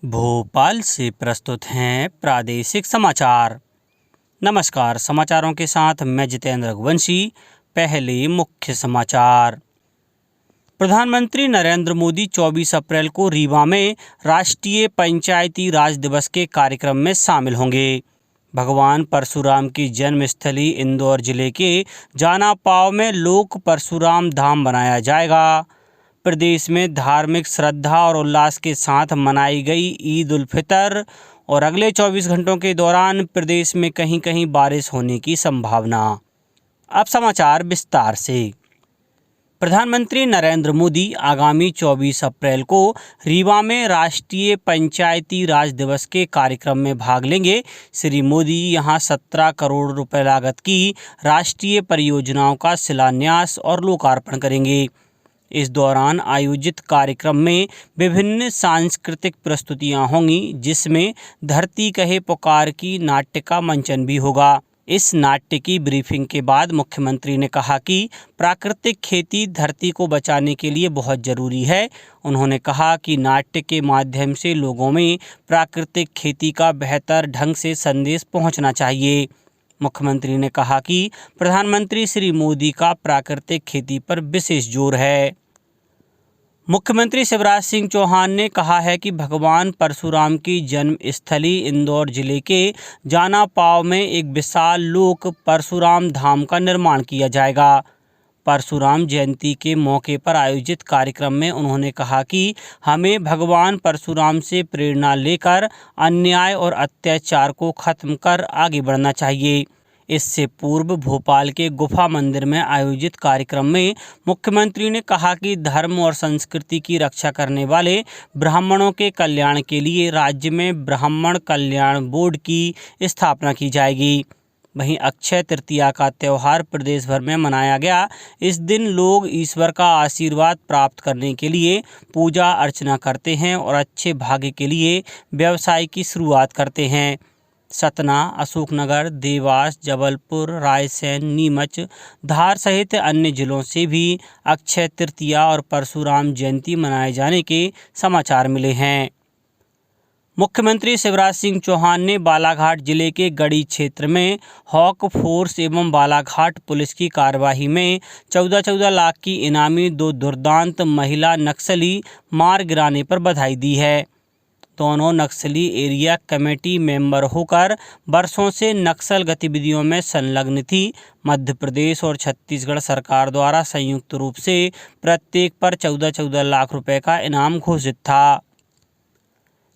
भोपाल से प्रस्तुत हैं प्रादेशिक समाचार। नमस्कार, समाचारों के साथ मैं जितेंद्र रघुवंशी। पहले मुख्य समाचार। प्रधानमंत्री नरेंद्र मोदी 24 अप्रैल को रीवा में राष्ट्रीय पंचायती राज दिवस के कार्यक्रम में शामिल होंगे। भगवान परशुराम की जन्मस्थली इंदौर जिले के जानापाव में लोक परशुराम धाम बनाया जाएगा। प्रदेश में धार्मिक श्रद्धा और उल्लास के साथ मनाई गई ईद उल फितर और अगले 24 घंटों के दौरान प्रदेश में कहीं कहीं बारिश होने की संभावना। अब समाचार विस्तार से। प्रधानमंत्री नरेंद्र मोदी आगामी 24 अप्रैल को रीवा में राष्ट्रीय पंचायती राज दिवस के कार्यक्रम में भाग लेंगे। श्री मोदी यहां 17 करोड़ रुपए लागत की राष्ट्रीय परियोजनाओं का शिलान्यास और लोकार्पण करेंगे। इस दौरान आयोजित कार्यक्रम में विभिन्न सांस्कृतिक प्रस्तुतियां होंगी, जिसमें धरती कहे पुकार की नाट्य का मंचन भी होगा। इस नाट्य की ब्रीफिंग के बाद मुख्यमंत्री ने कहा कि प्राकृतिक खेती धरती को बचाने के लिए बहुत जरूरी है। उन्होंने कहा कि नाट्य के माध्यम से लोगों में प्राकृतिक खेती का बेहतर ढंग से संदेश पहुंचना चाहिए। मुख्यमंत्री ने कहा कि प्रधानमंत्री श्री मोदी का प्राकृतिक खेती पर विशेष जोर है। मुख्यमंत्री शिवराज सिंह चौहान ने कहा है कि भगवान परशुराम की जन्मस्थली इंदौर जिले के जानापाव में एक विशाल लोक परशुराम धाम का निर्माण किया जाएगा। परशुराम जयंती के मौके पर आयोजित कार्यक्रम में उन्होंने कहा कि हमें भगवान परशुराम से प्रेरणा लेकर अन्याय और अत्याचार को खत्म कर आगे बढ़ना चाहिए। इससे पूर्व भोपाल के गुफा मंदिर में आयोजित कार्यक्रम में मुख्यमंत्री ने कहा कि धर्म और संस्कृति की रक्षा करने वाले ब्राह्मणों के कल्याण के लिए राज्य में ब्राह्मण कल्याण बोर्ड की स्थापना की जाएगी। वहीं अक्षय तृतीया का त्यौहार प्रदेश भर में मनाया गया। इस दिन लोग ईश्वर का आशीर्वाद प्राप्त करने के लिए पूजा अर्चना करते हैं और अच्छे भाग्य के लिए व्यवसाय की शुरुआत करते हैं। सतना, अशोकनगर, देवास, जबलपुर, रायसेन, नीमच, धार सहित अन्य जिलों से भी अक्षय तृतीया और परशुराम जयंती मनाए जाने के समाचार मिले हैं। मुख्यमंत्री शिवराज सिंह चौहान ने बालाघाट जिले के गढ़ी क्षेत्र में हॉक फोर्स एवं बालाघाट पुलिस की कार्यवाही में 14-14 लाख की इनामी 2 दुर्दांत महिला नक्सली मार गिराने पर बधाई दी है। दोनों नक्सली एरिया कमेटी मेंबर होकर वर्षों से नक्सल गतिविधियों में संलग्न थी। मध्य प्रदेश और छत्तीसगढ़ सरकार द्वारा संयुक्त रूप से प्रत्येक पर 14-14 लाख रुपए का इनाम घोषित था।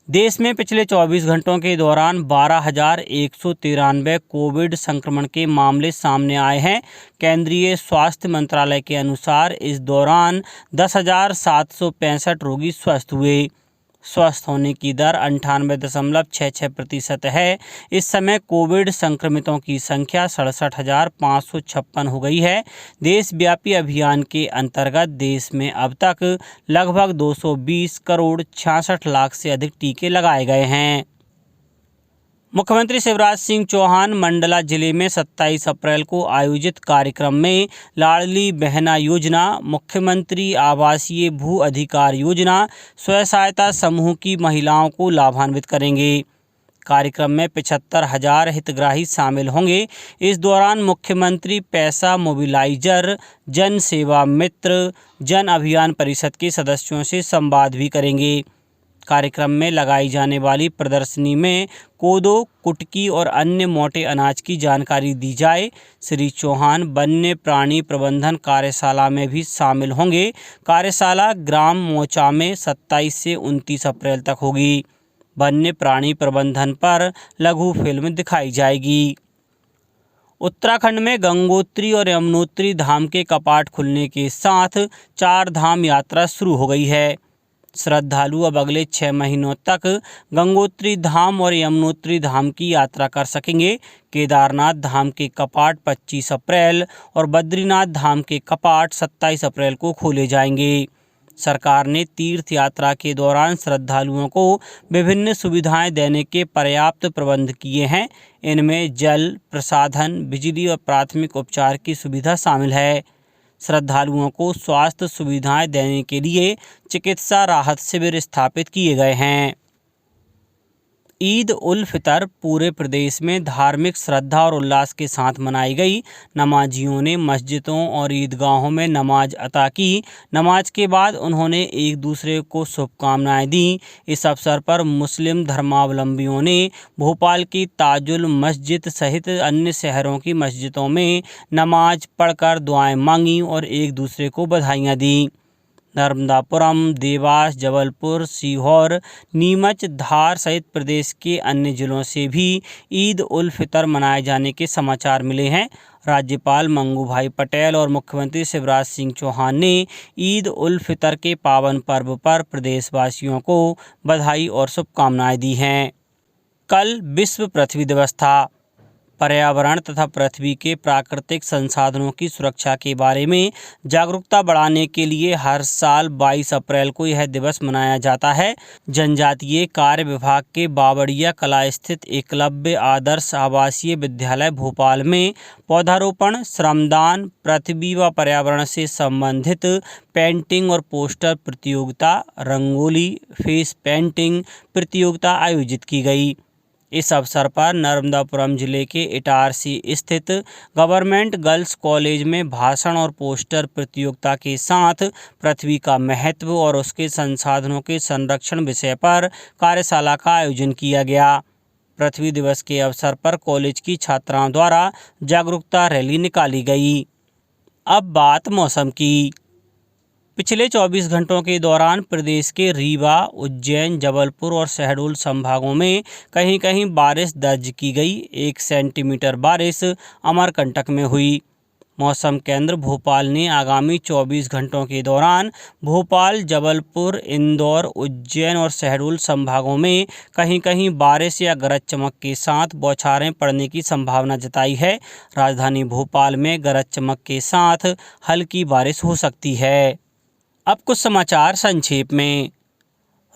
देश में पिछले 24 घंटों के दौरान 12,193 कोविड संक्रमण के मामले सामने आए हैं। केंद्रीय स्वास्थ्य मंत्रालय के अनुसार इस दौरान 10,765 रोगी स्वस्थ हुए। स्वस्थ होने की दर 98.66% है। इस समय कोविड संक्रमितों की संख्या 67,556 हो गई है। देशव्यापी अभियान के अंतर्गत देश में अब तक लगभग 220 करोड़ 66 लाख से अधिक टीके लगाए गए हैं। मुख्यमंत्री शिवराज सिंह चौहान मंडला जिले में 27 अप्रैल को आयोजित कार्यक्रम में लाडली बहना योजना, मुख्यमंत्री आवासीय भू अधिकार योजना, स्वयं सहायता समूह की महिलाओं को लाभान्वित करेंगे। कार्यक्रम में 75,000 हितग्राही शामिल होंगे। इस दौरान मुख्यमंत्री पैसा मोबिलाइजर, जन सेवा मित्र, जन अभियान परिषद के सदस्यों से संवाद भी करेंगे। कार्यक्रम में लगाई जाने वाली प्रदर्शनी में कोदो, कुटकी और अन्य मोटे अनाज की जानकारी दी जाए। श्री चौहान वन्य प्राणी प्रबंधन कार्यशाला में भी शामिल होंगे। कार्यशाला ग्राम मोचा में 27 से 29 अप्रैल तक होगी। वन्य प्राणी प्रबंधन पर लघु फिल्म दिखाई जाएगी। उत्तराखंड में गंगोत्री और यमुनोत्री धाम के कपाट खुलने के साथ 4 धाम यात्रा शुरू हो गई है। श्रद्धालु अब अगले 6 महीनों तक गंगोत्री धाम और यमुनोत्री धाम की यात्रा कर सकेंगे। केदारनाथ धाम के कपाट 25 अप्रैल और बद्रीनाथ धाम के कपाट 27 अप्रैल को खोले जाएंगे। सरकार ने तीर्थ यात्रा के दौरान श्रद्धालुओं को विभिन्न सुविधाएं देने के पर्याप्त प्रबंध किए हैं। इनमें जल, प्रसाधन, बिजली और प्राथमिक उपचार की सुविधा शामिल है। श्रद्धालुओं को स्वास्थ्य सुविधाएं देने के लिए चिकित्सा राहत शिविर स्थापित किए गए हैं। ईद उल फितर पूरे प्रदेश में धार्मिक श्रद्धा और उल्लास के साथ मनाई गई। नमाजियों ने मस्जिदों और ईदगाहों में नमाज अता की। नमाज के बाद उन्होंने एक दूसरे को शुभकामनाएं दी। इस अवसर पर मुस्लिम धर्मावलंबियों ने भोपाल की ताजुल मस्जिद सहित अन्य शहरों की मस्जिदों में नमाज पढ़कर दुआएं मांगी और एक दूसरे को बधाइयां दी। नर्मदापुरम, देवास, जबलपुर, सीहोर, नीमच, धार सहित प्रदेश के अन्य जिलों से भी ईद उल फितर मनाए जाने के समाचार मिले हैं। राज्यपाल मंगू भाई पटेल और मुख्यमंत्री शिवराज सिंह चौहान ने ईद उल फितर के पावन पर्व पर प्रदेशवासियों को बधाई और शुभकामनाएं दी हैं। कल विश्व पृथ्वी दिवस था। पर्यावरण तथा पृथ्वी के प्राकृतिक संसाधनों की सुरक्षा के बारे में जागरूकता बढ़ाने के लिए हर साल 22 अप्रैल को यह दिवस मनाया जाता है। जनजातीय कार्य विभाग के बावड़िया कला स्थित एकलव्य आदर्श आवासीय विद्यालय भोपाल में पौधारोपण, श्रमदान, पृथ्वी व पर्यावरण से संबंधित पेंटिंग और पोस्टर प्रतियोगिता, रंगोली, फेस पेंटिंग प्रतियोगिता आयोजित की गई। इस अवसर पर नर्मदापुरम जिले के इटारसी स्थित गवर्नमेंट गर्ल्स कॉलेज में भाषण और पोस्टर प्रतियोगिता के साथ पृथ्वी का महत्व और उसके संसाधनों के संरक्षण विषय पर कार्यशाला का आयोजन किया गया। पृथ्वी दिवस के अवसर पर कॉलेज की छात्राओं द्वारा जागरूकता रैली निकाली गई। अब बात मौसम की। पिछले 24 घंटों के दौरान प्रदेश के रीवा, उज्जैन, जबलपुर और शहडोल संभागों में कहीं कहीं बारिश दर्ज की गई। 1 सेंटीमीटर बारिश अमरकंटक में हुई। मौसम केंद्र भोपाल ने आगामी 24 घंटों के दौरान भोपाल, जबलपुर, इंदौर, उज्जैन और शहडोल संभागों में कहीं कहीं बारिश या गरज चमक के साथ बौछारें पड़ने की संभावना जताई है। राजधानी भोपाल में गरज चमक के साथ हल्की बारिश हो सकती है। अब कुछ समाचार संक्षेप में।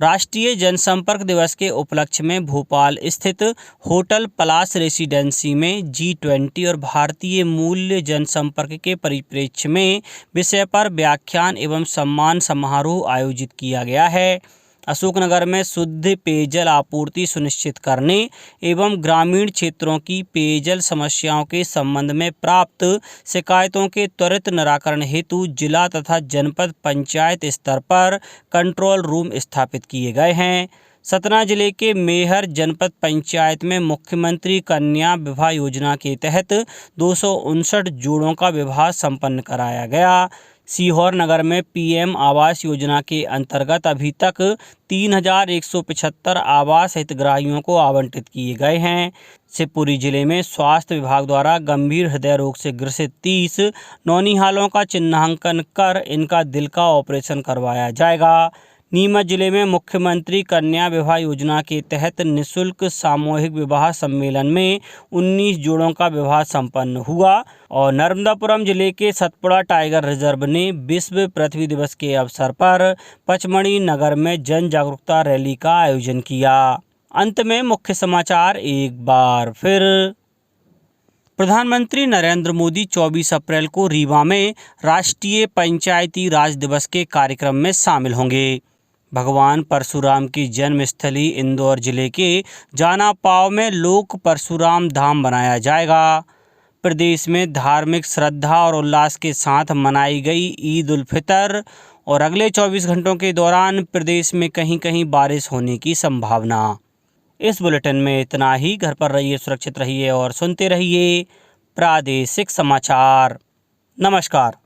राष्ट्रीय जनसंपर्क दिवस के उपलक्ष्य में भोपाल स्थित होटल पलास रेसिडेंसी में G20 और भारतीय मूल्य जनसंपर्क के परिप्रेक्ष्य में विषय पर व्याख्यान एवं सम्मान समारोह आयोजित किया गया है। अशोकनगर में शुद्ध पेयजल आपूर्ति सुनिश्चित करने एवं ग्रामीण क्षेत्रों की पेयजल समस्याओं के संबंध में प्राप्त शिकायतों के त्वरित निराकरण हेतु जिला तथा जनपद पंचायत स्तर पर कंट्रोल रूम स्थापित किए गए हैं। सतना जिले के मेहर जनपद पंचायत में मुख्यमंत्री कन्या विवाह योजना के तहत 259 जोड़ों का विवाह संपन्न कराया गया। सीहोर नगर में PM आवास योजना के अंतर्गत अभी तक 3175 आवास हितग्राहियों को आवंटित किए गए हैं। शिवपुरी जिले में स्वास्थ्य विभाग द्वारा गंभीर हृदय रोग से ग्रसित 30 नौनिहालों का चिन्हांकन कर इनका दिल का ऑपरेशन करवाया जाएगा। नीमच जिले में मुख्यमंत्री कन्या विवाह योजना के तहत निःशुल्क सामूहिक विवाह सम्मेलन में 19 जोड़ों का विवाह संपन्न हुआ। और नर्मदापुरम जिले के सतपुड़ा टाइगर रिजर्व ने विश्व पृथ्वी दिवस के अवसर पर पचमढ़ी नगर में जन जागरूकता रैली का आयोजन किया। अंत में मुख्य समाचार एक बार फिर। प्रधानमंत्री नरेंद्र मोदी 24 अप्रैल को रीवा में राष्ट्रीय पंचायती राज दिवस के कार्यक्रम में शामिल होंगे। भगवान परशुराम की जन्मस्थली इंदौर जिले के जानापाव में लोक परशुराम धाम बनाया जाएगा। प्रदेश में धार्मिक श्रद्धा और उल्लास के साथ मनाई गई ईद उल फितर और अगले 24 घंटों के दौरान प्रदेश में कहीं कहीं बारिश होने की संभावना। इस बुलेटिन में इतना ही। घर पर रहिए, सुरक्षित रहिए और सुनते रहिए प्रादेशिक समाचार। नमस्कार।